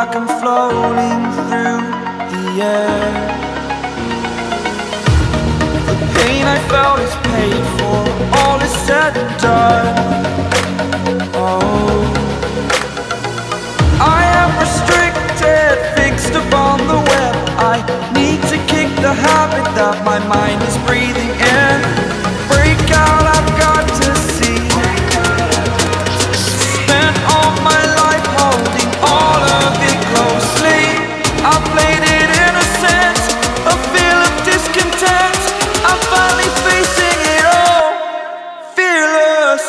like I'm floating through the air. The pain I felt is paid for, all is said and done. Oh, I am restricted, fixed upon the web. I need to kick the habit that my mind is breathing in. Break out, I've got to see. Spent all my life holding all of it closely. I played it innocent, a feel of discontent. I'm finally facing it all, fearless.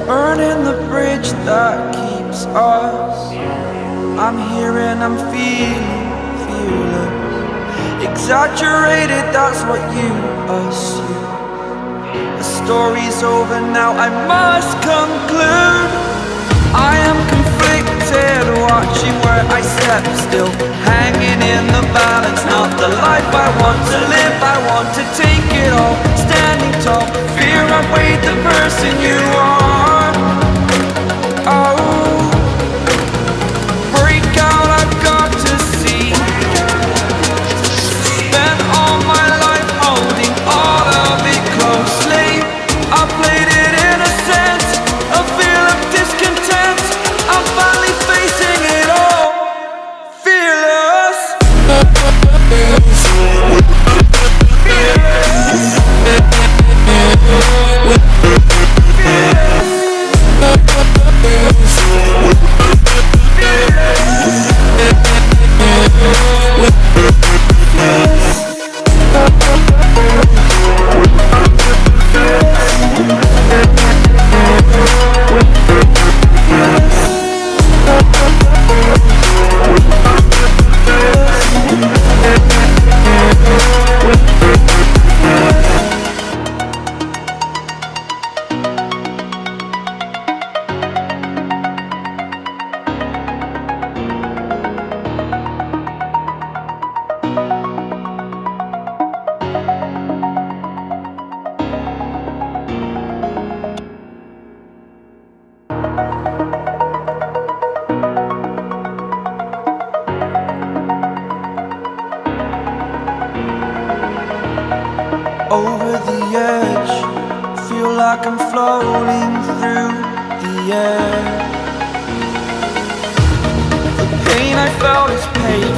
Burning the bridge that keeps us. I'm here and I'm feeling fearless. Exaggerated, that's what you assume. The story's over now, I must conclude. I am conflicted, watching where I step still, hanging in the balance. Not the life I want to live, I want to take it all. Standing tall, fear outweighed the person you are. Oh, break out, I've got to see. Spent all my life holding all of it closely. I played it innocent, a feel of discontent. I'm finally facing it all, fearless. Over the edge, feel like I'm floating through the air. The pain I felt is paid